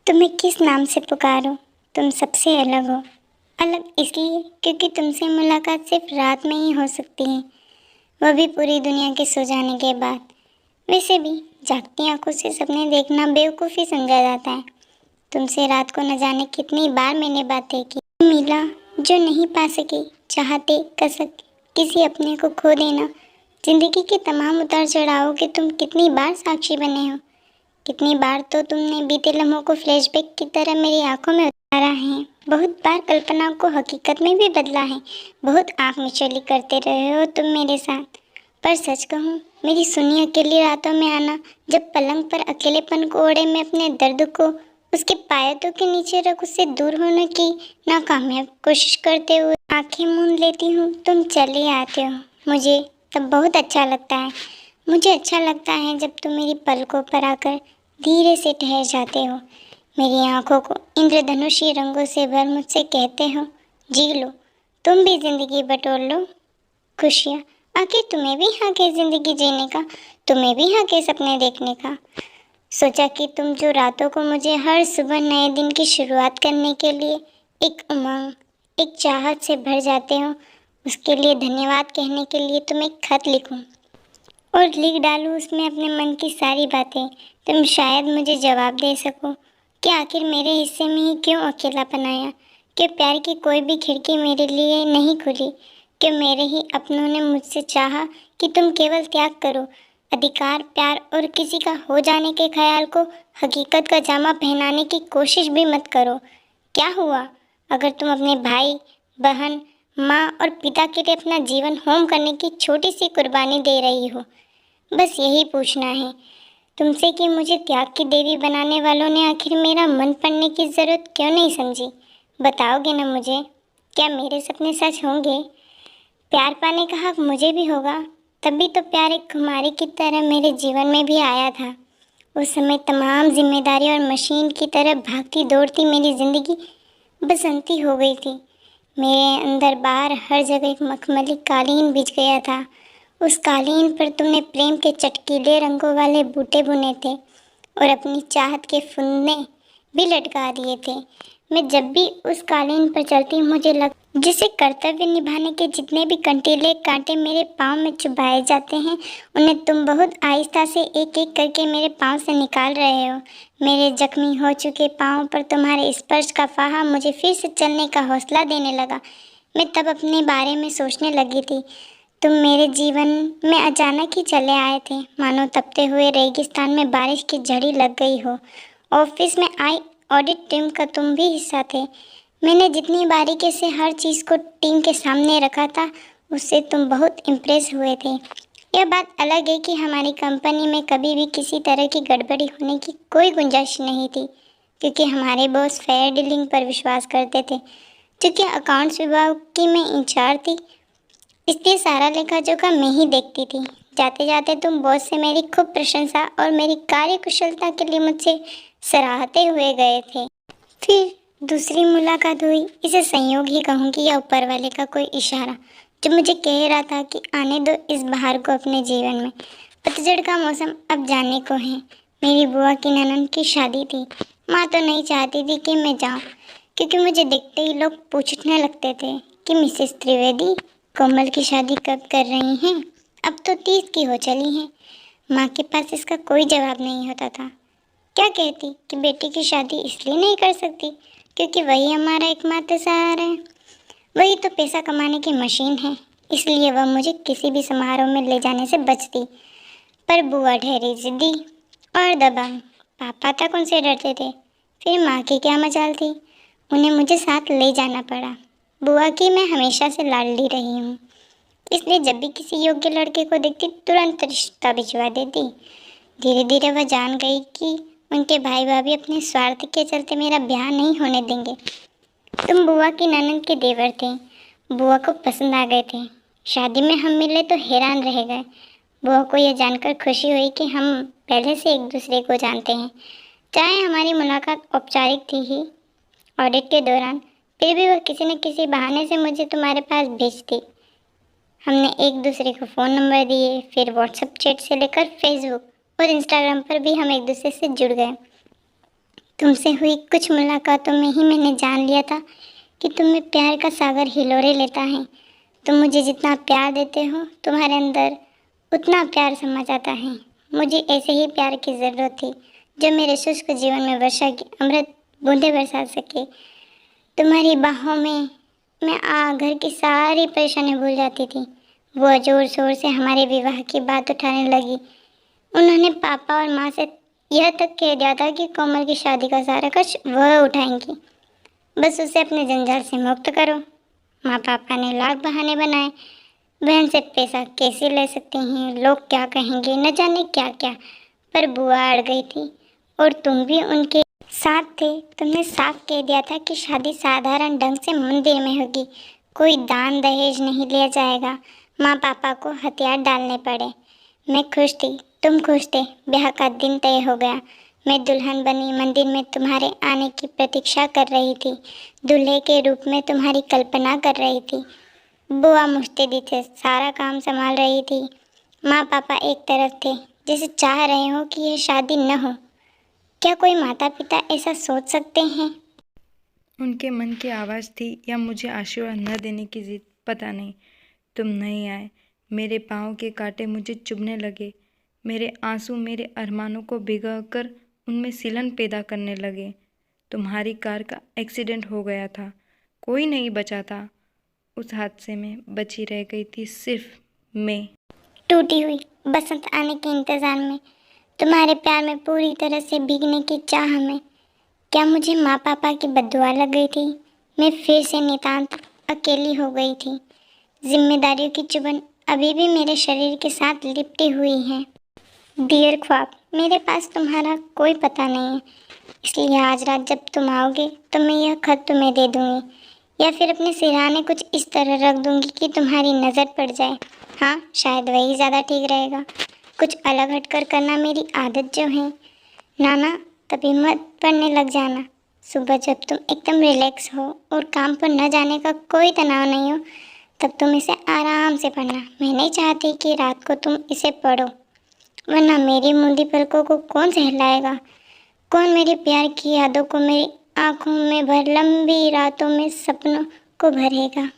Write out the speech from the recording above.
तुम्हें किस नाम से पुकारूं? तुम सबसे अलग हो। अलग इसलिए क्योंकि तुमसे मुलाकात सिर्फ रात में ही हो सकती है, वह भी पूरी दुनिया के सो जाने के बाद। वैसे भी जागती आंखों से सपने देखना बेवकूफ़ी समझा जाता है। तुमसे रात को न जाने कितनी बार मैंने बातें की, मिला जो नहीं पा सकी, चाहते कसक किसी अपने को खो देना। जिंदगी के तमाम उतार चढ़ावों के तुम कितनी बार साक्षी बने हो। कितनी बार तो तुमने बीते लम्हों को फ्लैशबैक की तरह मेरी आंखों में उतारा है। बहुत बार कल्पना को हकीकत में भी बदला है। बहुत आँख मिचौली करते रहे हो तुम मेरे साथ। पर सच कहूँ, मेरी सुनी अकेली रातों में आना, जब पलंग पर अकेलेपन को ओढ़े मैं अपने दर्द को उसके पायतों के नीचे रख उससे दूर होने की नाकामयाब कोशिश करते हुए आंखें मूंद लेती हूँ, तुम चले आते हो। मुझे तब बहुत अच्छा लगता है। मुझे अच्छा लगता है जब तुम मेरी पलकों पर आकर धीरे से ठहर जाते हो, मेरी आंखों को इंद्रधनुषी रंगों से भर मुझसे कहते हो, जी लो, तुम भी जिंदगी बटोर लो खुशियाँ। आखिर तुम्हें भी हक है जिंदगी जीने का, तुम्हें भी हक है सपने देखने का। सोचा कि तुम जो रातों को मुझे हर सुबह नए दिन की शुरुआत करने के लिए एक उमंग, एक चाहत से भर जाते हो, उसके लिए धन्यवाद कहने के लिए तुम एक खत लिखूं और लिख डालूं उसमें अपने मन की सारी बातें। तुम शायद मुझे जवाब दे सको कि आखिर मेरे हिस्से में ही क्यों अकेलापन आया, क्यों प्यार की कोई भी खिड़की मेरे लिए नहीं खुली, क्यों मेरे ही अपनों ने मुझसे चाहा कि तुम केवल त्याग करो, अधिकार, प्यार और किसी का हो जाने के ख्याल को हकीकत का जामा पहनाने की कोशिश भी मत करो। क्या हुआ अगर तुम अपने भाई, बहन, माँ और पिता के लिए अपना जीवन होम करने की छोटी सी कुर्बानी दे रही हो? बस यही पूछना है तुमसे कि मुझे त्याग की देवी बनाने वालों ने आखिर मेरा मन पढ़ने की ज़रूरत क्यों नहीं समझी? बताओगे ना मुझे? क्या मेरे सपने सच होंगे? प्यार पाने का हक मुझे भी होगा। तभी तो प्यार एक खुमारी की तरह मेरे जीवन में भी आया था। उस समय तमाम जिम्मेदारी और मशीन की तरह भागती दौड़ती मेरी ज़िंदगी बसंती हो गई थी। मेरे अंदर बाहर हर जगह एक मखमली कालीन बिछ गया था। उस कालीन पर तुमने प्रेम के चटकीले रंगों वाले बूटे बुने थे और अपनी चाहत के फुन्ने भी लटका दिए थे। मैं जब भी उस कालीन पर चलती मुझे जिसे कर्तव्य निभाने के जितने भी कंटीले कांटे मेरे पाँव में चुभाए जाते हैं, उन्हें तुम बहुत आहिस्ता से एक एक करके मेरे पाँव से निकाल रहे हो। मेरे जख्मी हो चुके पाँव पर तुम्हारे स्पर्श का फाहा मुझे फिर से चलने का हौसला देने लगा। मैं तब अपने बारे में सोचने लगी थी। तुम मेरे जीवन में अचानक ही चले आए थे, मानो तपते हुए रेगिस्तान में बारिश की झड़ी लग गई हो। ऑफिस में आई ऑडिट टीम का तुम भी हिस्सा थे। मैंने जितनी बारीकी से हर चीज़ को टीम के सामने रखा था, उससे तुम बहुत इम्प्रेस हुए थे। यह बात अलग है कि हमारी कंपनी में कभी भी किसी तरह की गड़बड़ी होने की कोई गुंजाइश नहीं थी, क्योंकि हमारे बॉस फेयर डीलिंग पर विश्वास करते थे। क्योंकि अकाउंट्स विभाग की मैं इंचार्ज थी, इसलिए सारा लेखा जोखा मैं ही देखती थी। जाते जाते तुम बॉस से मेरी खूब प्रशंसा और मेरी कार्य कुशलता के लिए मुझसे सराहते हुए गए थे। फिर दूसरी मुलाकात हुई। इसे संयोग ही कहूँगी या ऊपर वाले का कोई इशारा, जो मुझे कह रहा था कि आने दो इस बहार को अपने जीवन में। पतझड़ का मौसम अब जाने को है। मेरी बुआ की ननद की शादी थी। माँ तो नहीं चाहती थी कि मैं जाऊँ, क्योंकि मुझे देखते ही लोग पूछने लगते थे कि मिसेस त्रिवेदी कोमल की शादी कब कर रही हैं? अब तो 30 की हो चली हैं। माँ के पास इसका कोई जवाब नहीं होता था। क्या कहती कि बेटी की शादी इसलिए नहीं कर सकती क्योंकि वही हमारा एकमात्र सहारा है, वही तो पैसा कमाने की मशीन है, इसलिए वह मुझे किसी भी समारोह में ले जाने से बचती। पर बुआ ठहरी जिद्दी और दबंग। पापा तक उनसे डरते थे। फिर माँ की क्या मजाल थी, उन्हें मुझे साथ ले जाना पड़ा। बुआ की मैं हमेशा से लाडली रही हूँ, इसलिए जब भी किसी योग्य लड़के को देखती तुरंत रिश्ता भिजवा देती। धीरे धीरे वह जान गई कि उनके भाई भाभी अपने स्वार्थ के चलते मेरा ब्याह नहीं होने देंगे। तुम बुआ की ननद के देवर थे, बुआ को पसंद आ गए थे। शादी में हम मिले तो हैरान रह गए। बुआ को यह जानकर खुशी हुई कि हम पहले से एक दूसरे को जानते हैं। चाहे हमारी मुलाकात औपचारिक थी ही ऑडिट के दौरान, फिर भी वह किसी न किसी बहाने से मुझे तुम्हारे पास भेजती। हमने एक दूसरे को फ़ोन नंबर दिए, फिर व्हाट्सएप चैट से लेकर फेसबुक और इंस्टाग्राम पर भी हम एक दूसरे से जुड़ गए। तुमसे हुई कुछ मुलाकातों में ही मैंने जान लिया था कि तुम में प्यार का सागर हिलोरे लेता है। तुम मुझे जितना प्यार देते हो, तुम्हारे अंदर उतना प्यार समा जाता है। मुझे ऐसे ही प्यार की ज़रूरत थी जो मेरे शुष्क जीवन में वर्षा की अमृत बूंदें बरसा सके। तुम्हारी बाहों में मैं घर की सारी परेशानी भूल जाती थी। वो जोर शोर से हमारे विवाह की बात उठाने लगी। उन्होंने पापा और माँ से यह तक कह दिया था कि कोमल की शादी का सारा खर्च वह उठाएंगी, बस उसे अपने जंजाल से मुक्त करो। माँ पापा ने लाख बहाने बनाए, बहन से पैसा कैसे ले सकते हैं, लोग क्या कहेंगे, न जाने क्या क्या, पर बुआ अड़ गई थी और तुम भी उनके साथ थे। तुमने साफ कह दिया था कि शादी साधारण ढंग से मंदिर में होगी, कोई दान दहेज नहीं लिया जाएगा। माँ पापा को हथियार डालने पड़े। मैं खुश थी, तुम खुश थे। ब्याह का दिन तय हो गया। मैं दुल्हन बनी मंदिर में तुम्हारे आने की प्रतीक्षा कर रही थी। दूल्हे के रूप में तुम्हारी कल्पना कर रही थी। बुआ मुस्तैदी थे, सारा काम संभाल रही थी। माँ पापा एक तरफ थे, जैसे चाह रहे हो कि यह शादी न हो। क्या कोई माता पिता ऐसा सोच सकते हैं? उनके मन की आवाज़ थी या मुझे आशीर्वाद न देने की जिद, पता नहीं। तुम नहीं आए, मेरे पाँव के कांटे मुझे चुभने लगे। मेरे आंसू मेरे अरमानों को भिगोकर उनमें सिलन पैदा करने लगे। तुम्हारी कार का एक्सीडेंट हो गया था, कोई नहीं बचा था। उस हादसे में बची रह गई थी सिर्फ मैं। टूटी हुई बसंत आने के इंतजार में, तुम्हारे प्यार में पूरी तरह से भीगने की चाह में। क्या मुझे माँ पापा की बद्दुआ लग गई थी? मैं फिर से नितांत अकेली हो गई थी। जिम्मेदारियों की चुभन अभी भी मेरे शरीर के साथ लिपटी हुई है। डियर ख्वाब, मेरे पास तुम्हारा कोई पता नहीं है, इसलिए आज रात जब तुम आओगे तो मैं यह खत तुम्हें दे दूँगी, या फिर अपने सिरहाने कुछ इस तरह रख दूँगी कि तुम्हारी नज़र पड़ जाए। हाँ, शायद वही ज़्यादा ठीक रहेगा। कुछ अलग हटकर करना मेरी आदत जो है। नाना, तभी मत पढ़ने लग जाना। सुबह जब तुम एकदम रिलैक्स हो और काम पर न जाने का कोई तनाव नहीं हो, तब तुम इसे आराम से पढ़ना। मैं नहीं चाहती कि रात को तुम इसे पढ़ो, वरना मेरी मूंदी पलकों को कौन सहलाएगा? कौन मेरे प्यार की यादों को मेरी आँखों में भर लंबी रातों में सपनों को भरेगा?